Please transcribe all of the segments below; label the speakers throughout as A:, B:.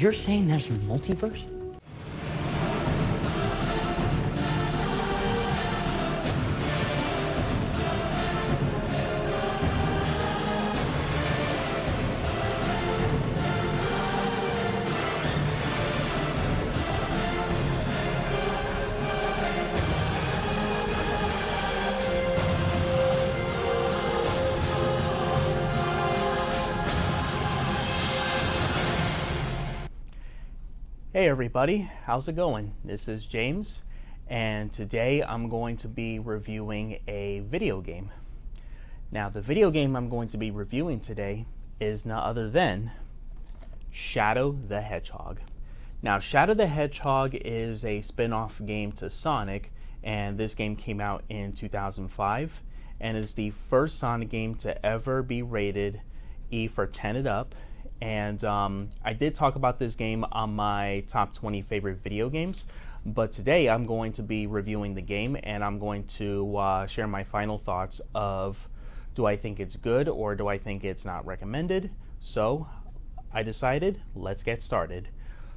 A: you're saying there's a multiverse?
B: Hey everybody, how's it going? This is James, and today I'm going to be reviewing a video game. Now, the video game I'm going to be reviewing today is none other than Shadow the Hedgehog. Now, Shadow the Hedgehog is a spin-off game to Sonic, and this game came out in 2005, and is the first Sonic game to ever be rated E for 10 and up. And I did talk about this game on my top 20 favorite video games, but today I'm going to be reviewing the game, and I'm going to share my final thoughts of, do I think it's good or do I think it's not recommended? So I decided, let's get started.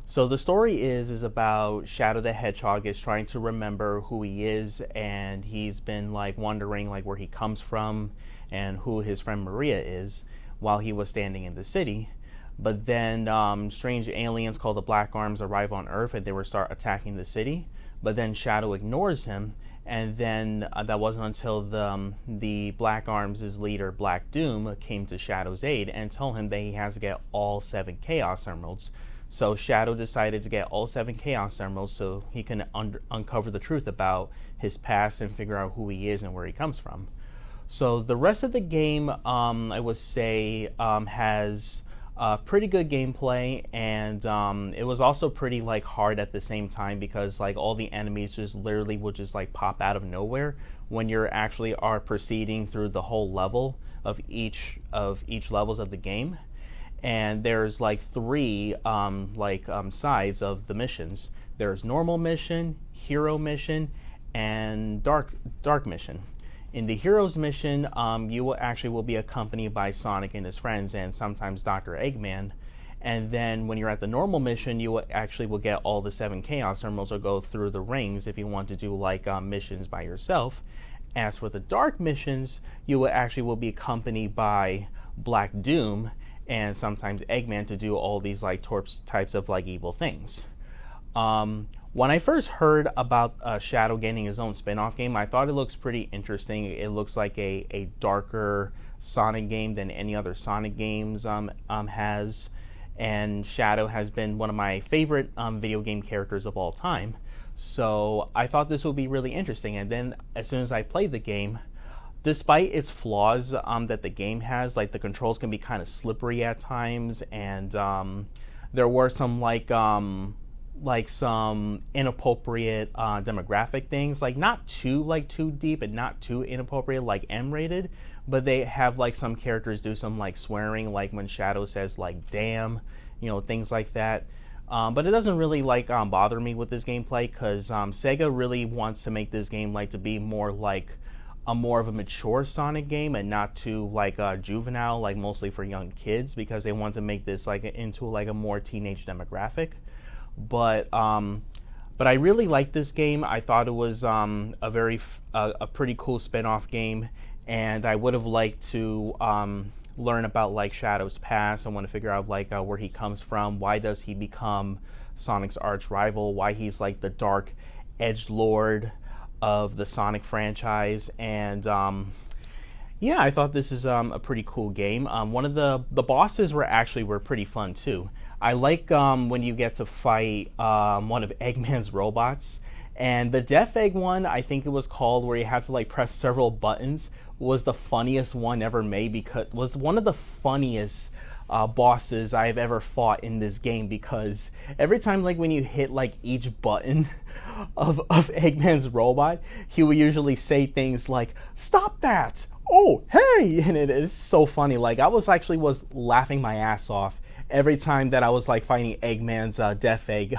B: So the story is about Shadow the Hedgehog is trying to remember who he is, and he's been like wondering like where he comes from and who his friend Maria is while he was standing in the city. But then strange aliens called the Black Arms arrive on Earth, and they will start attacking the city. But then Shadow ignores him, and then that wasn't until the Black Arms' leader, Black Doom, came to Shadow's aid and told him that he has to get all 7 Chaos Emeralds. So Shadow decided to get all 7 Chaos Emeralds so he can uncover the truth about his past and figure out who he is and where he comes from. So the rest of the game, I would say, has pretty good gameplay, and it was also pretty like hard at the same time, because like all the enemies just literally would just like pop out of nowhere when you're actually are proceeding through the whole level of each levels of the game. And there's like 3 sides of the missions. There's normal mission, hero mission, and dark mission. In the Heroes mission, you will be accompanied by Sonic and his friends, and sometimes Dr. Eggman. And then when you're at the normal mission, you will get all the 7 Chaos Emeralds, or go through the rings if you want to do like missions by yourself. As for the dark missions, you will be accompanied by Black Doom and sometimes Eggman to do all these like types of like evil things. When I first heard about Shadow getting his own spin-off game, I thought it looks pretty interesting. It looks like a darker Sonic game than any other Sonic games has. And Shadow has been one of my favorite video game characters of all time. So I thought this would be really interesting. And then as soon as I played the game, despite its flaws that the game has, like the controls can be kind of slippery at times, and there were some some inappropriate demographic things, like not too deep and not too inappropriate, like M-rated, but they have like some characters do some like swearing, like when Shadow says like damn, things like that. But it doesn't really like bother me with this gameplay, because Sega really wants to make this game like to be more like more of a mature Sonic game, and not too like juvenile, like mostly for young kids, because they want to make this like into like a more teenage demographic. But I really liked this game. I thought it was a pretty cool spin-off game, and I would have liked to learn about like Shadow's past. I want to figure out like where he comes from, why does he become Sonic's arch rival, why he's like the dark edgelord of the Sonic franchise. And yeah, I thought this is a pretty cool game. One of the bosses were pretty fun too. I like when you get to fight one of Eggman's robots, and the Death Egg one, I think it was called, where you had to like press several buttons, was the funniest one ever made, because was one of the funniest bosses I've ever fought in this game, because every time like when you hit like each button of Eggman's robot, he would usually say things like "Stop that! Oh, hey!" And it is so funny. Like I was laughing my ass off every time that I was like fighting Eggman's Death Egg,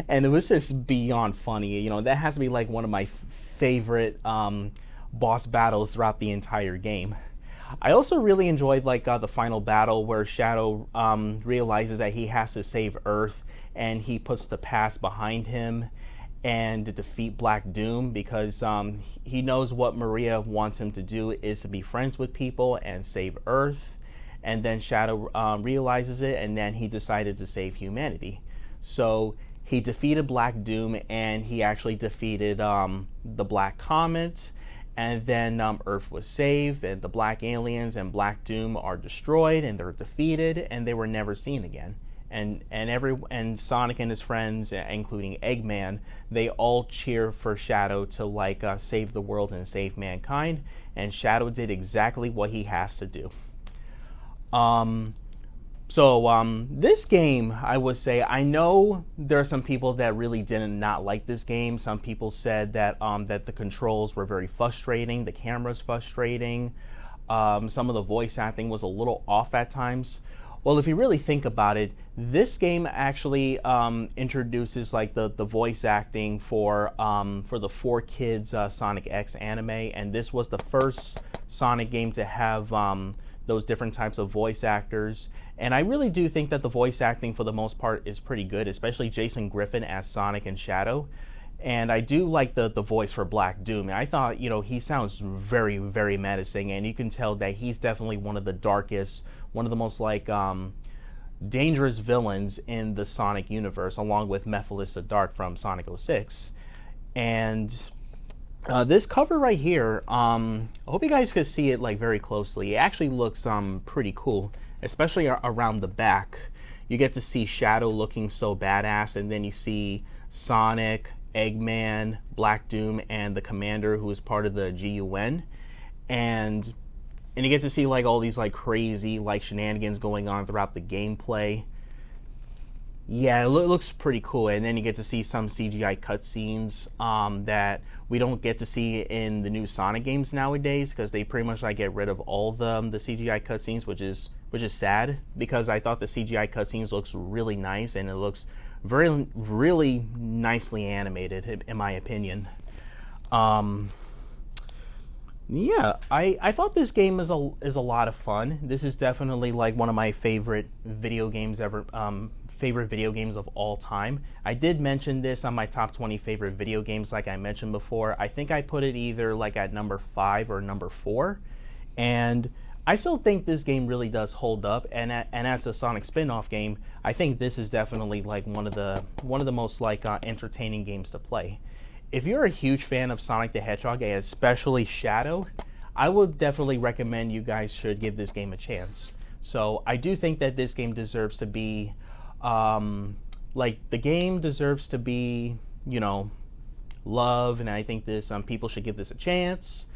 B: and it was just beyond funny. That has to be like one of my favorite boss battles throughout the entire game. I also really enjoyed like the final battle where Shadow realizes that he has to save Earth, and he puts the past behind him and to defeat Black Doom, because he knows what Maria wants him to do is to be friends with people and save Earth. And then Shadow realizes it, and then he decided to save humanity. So he defeated Black Doom, and he actually defeated the Black Comet. And then Earth was saved, and the Black Aliens and Black Doom are destroyed, and they're defeated, and they were never seen again. And Sonic and his friends, including Eggman, they all cheer for Shadow to like save the world and save mankind. And Shadow did exactly what he has to do. This game, I would say, I know there are some people that really did not like this game. Some people said that that the controls were very frustrating, the camera's frustrating, some of the voice acting was a little off at times. Well, if you really think about it, this game actually introduces like the voice acting for the 4Kids Sonic X anime, and this was the first Sonic game to have those different types of voice actors. And I really do think that the voice acting for the most part is pretty good, especially Jason Griffin as Sonic and Shadow. And I do like the voice for Black Doom. I thought, you know, he sounds very, very menacing, and you can tell that he's definitely one of the darkest, one of the most like dangerous villains in the Sonic universe, along with Mephiles the Dark from Sonic 06. And this cover right here, I hope you guys could see it like very closely. It actually looks pretty cool, especially around the back. You get to see Shadow looking so badass, and then you see Sonic, Eggman, Black Doom, and the Commander, who is part of the GUN, and you get to see like all these like crazy like shenanigans going on throughout the gameplay. Yeah, it looks pretty cool. And then you get to see some CGI cutscenes that we don't get to see in the new Sonic games nowadays, because they pretty much like get rid of all the CGI cutscenes, which is sad, because I thought the CGI cutscenes looks really nice, and it looks really nicely animated in my opinion. Yeah, I thought this game is a lot of fun. This is definitely like one of my favorite video games ever, favorite video games of all time. I did mention this on my top 20 favorite video games, like I mentioned before. I think I put it either like at number 5 or number 4, and I still think this game really does hold up. And as a Sonic spin-off game, I think this is definitely like one of the most like entertaining games to play. If you're a huge fan of Sonic the Hedgehog, and especially Shadow, I would definitely recommend you guys should give this game a chance. So I do think that this game deserves to be, like the game deserves to be, you know, loved, and I think this people should give this a chance.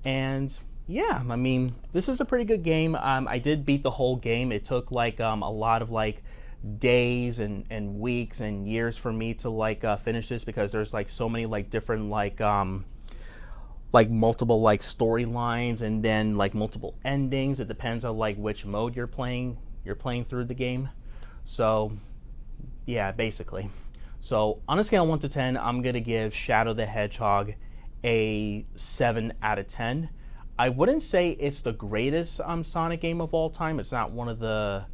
B: And yeah, I mean, this is a pretty good game. I did beat the whole game. It took like a lot of like days and weeks and years for me to like finish this, because there's like so many like different like multiple like storylines, and then like multiple endings. It depends on like which mode you're playing through the game. So yeah, basically. So on a scale of 1 to 10, I'm gonna give Shadow the Hedgehog a 7 out of 10. I wouldn't say it's the greatest Sonic game of all time. It's not one of the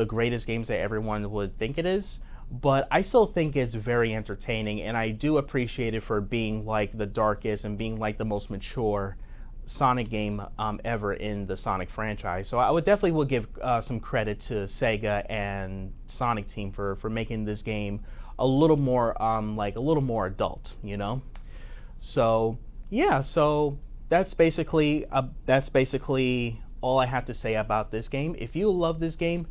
B: greatest games that everyone would think it is, but I still think it's very entertaining, and I do appreciate it for being like the darkest and being like the most mature Sonic game ever in the Sonic franchise. So I would definitely give some credit to Sega and Sonic team for making this game a little more like a little more adult, you know. So yeah, so that's basically all I have to say about this game. If you love this game,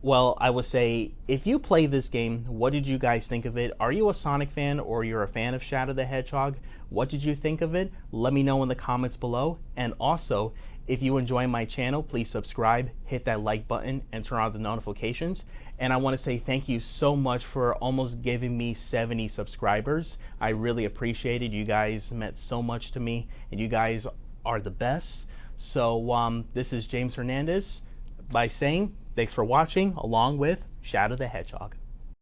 B: well, I would say, if you play this game, what did you guys think of it? Are you a Sonic fan, or you're a fan of Shadow the Hedgehog? What did you think of it? Let me know in the comments below. And also, if you enjoy my channel, please subscribe, hit that like button, and turn on the notifications. And I want to say thank you so much for almost giving me 70 subscribers. I really appreciate it. You guys meant so much to me, and you guys are the best. So this is James Hernandez by saying thanks for watching, along with Shadow the Hedgehog.